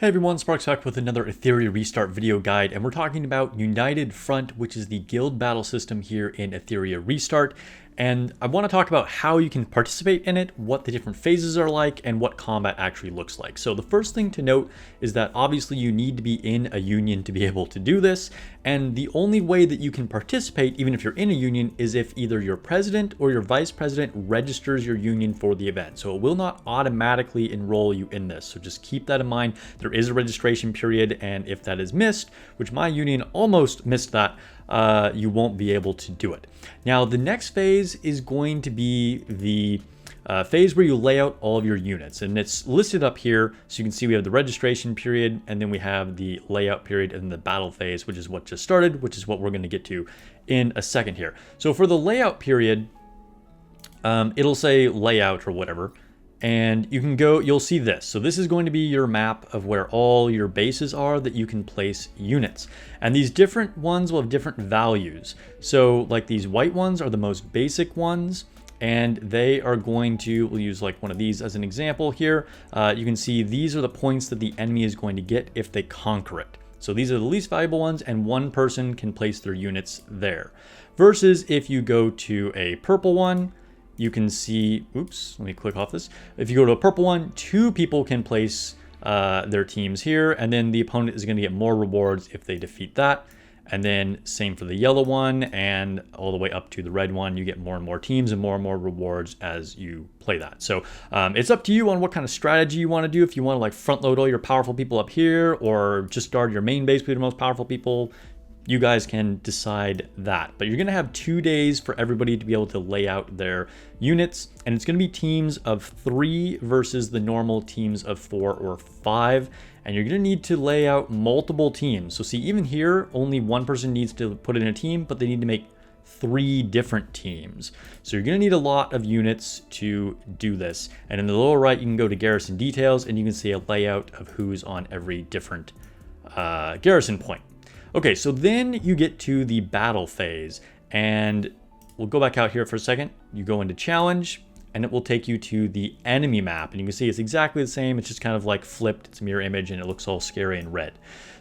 Hey everyone, Sparks back with another Etheria restart video guide, and we're talking about United Front, which is the guild battle system here in Etheria Restart. And I want to talk about how you can participate in it, what the different phases are like, and what combat actually looks like. So the first thing to note is that obviously you need to be in a union to be able to do this, and the only way that you can participate, even if you're in a union, is if either your president or your vice president registers your union for the event. So it will not automatically enroll you in this. So just keep that in mind. There is a registration period, and if that is missed, which my union almost missed that, you won't be able to do it. Now, the next phase is going to be the phase where you lay out all of your units, and it's listed up here. So you can see we have the registration period, and then we have the layout period and the battle phase, which is what just started, which is what we're going to get to in a second here. So for the layout period, it'll say layout or whatever. And you can go, you'll see this. So this is going to be your map of where all your bases are that you can place units. And these different ones will have different values. So like these white ones are the most basic ones, and they are going to, we'll use like one of these as an example here. You can see these are the points that the enemy is going to get if they conquer it. So these are the least valuable ones, and one person can place their units there. Versus if you go to a purple one, you can see, oops, let me click off this. If you go to a purple one, 2 people can place their teams here, and then the opponent is going to get more rewards if they defeat that. And then same for the yellow one, and all the way up to the red one, you get more and more teams and more rewards as you play that. So it's up to you on what kind of strategy you want to do. If you want to like front load all your powerful people up here, or just guard your main base with your most powerful people, you guys can decide that. But you're going to have 2 days for everybody to be able to lay out their units, and it's going to be teams of 3 versus the normal teams of 4 or 5. And you're going to need to lay out multiple teams. So see, even here, only one person needs to put in a team, but they need to make 3 different teams. So you're going to need a lot of units to do this. And in the lower right, you can go to garrison details, and you can see a layout of who's on every different garrison point. Okay, so then you get to the battle phase, and we'll go back out here for a second. You go into challenge, and it will take you to the enemy map, and you can see it's exactly the same. It's just kind of like flipped. It's a mirror image, and it looks all scary and red.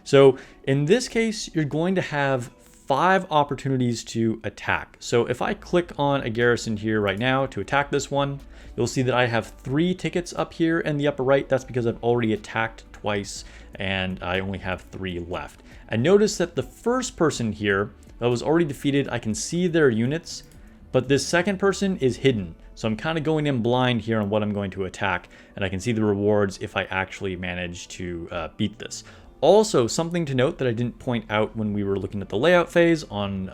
So in this case, you're going to have 5 opportunities to attack. So if I click on a garrison here right now to attack this one, you'll see that I have 3 tickets up here in the upper right. That's because I've already attacked twice, and I only have 3 left. And notice that the first person here that was already defeated, I can see their units, but this second person is hidden. So I'm kind of going in blind here on what I'm going to attack, and I can see the rewards if I actually manage to beat this. Also, something to note that I didn't point out when we were looking at the layout phase on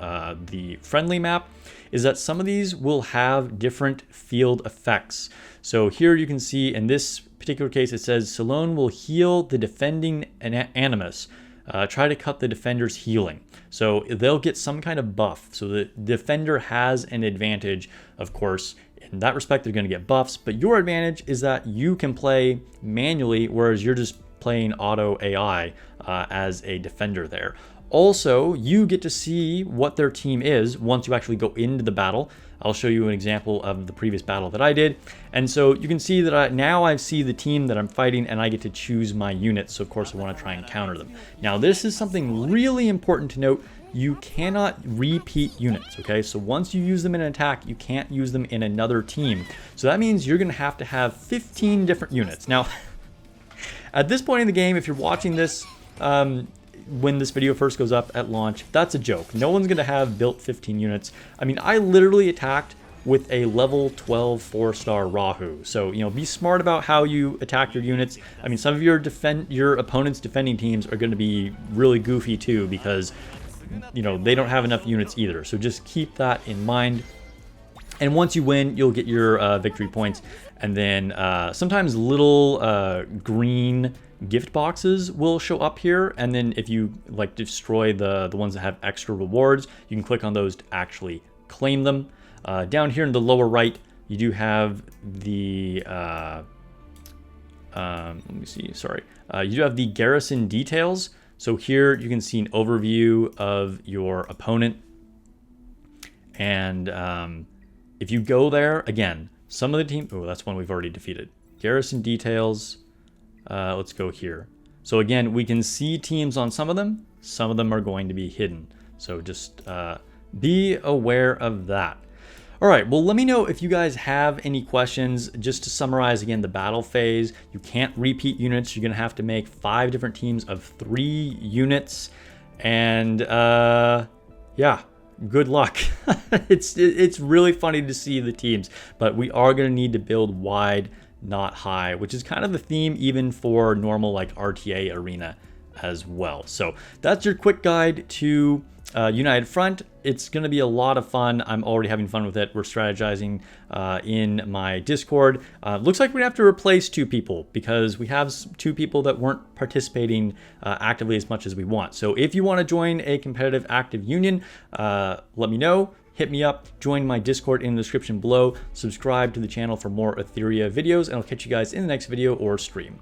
the friendly map is that some of these will have different field effects. So here you can see in this particular case, it says Salone will heal the defending animus. Try to cut the defender's healing. So they'll get some kind of buff. So the defender has an advantage, of course. In that respect, they're going to get buffs. But your advantage is that you can play manually, whereas you're just playing auto AI as a defender there. Also, you get to see what their team is once you actually go into the battle. I'll show you an example of the previous battle that I did. And so you can see that now I see the team that I'm fighting, and I get to choose my units. So of course I want to try and counter them. Now this is something really important to note. You cannot repeat units, okay? So once you use them in an attack, you can't use them in another team. So that means you're going to have 15 different units. Now, at this point in the game, if you're watching this, when this video first goes up at launch, that's a joke. No one's going to have built 15 units. I mean, I literally attacked with a level 12 4-star Rahu. So, you know, be smart about how you attack your units. I mean, some of your opponent's defending teams are going to be really goofy too, because, you know, they don't have enough units either. So just keep that in mind. And once you win, you'll get your victory points. And then sometimes little green gift boxes will show up here. And then if you like destroy the ones that have extra rewards, you can click on those to actually claim them. Down here in the lower right, you do have the, let me see, sorry. You do have the garrison details. So here you can see an overview of your opponent. And if you go there, again, some of the team, oh, that's one we've already defeated. Garrison details, let's go here. So again, we can see teams on some of them are going to be hidden. So just be aware of that. All right, well, let me know if you guys have any questions. Just to summarize again, the battle phase, you can't repeat units. You're gonna have to make 5 different teams of 3 units. And yeah, good luck. It's really funny to see the teams, but we are gonna need to build wide, not high, which is kind of the theme even for normal like RTA arena as well. So that's your quick guide to United Front. It's going to be a lot of fun. I'm already having fun with it. We're strategizing in my Discord. Looks like we have to replace 2 people because we have 2 people that weren't participating actively as much as we want. So if you want to join a competitive active union, let me know. Hit me up, join my Discord in the description below, subscribe to the channel for more Etheria videos, and I'll catch you guys in the next video or stream.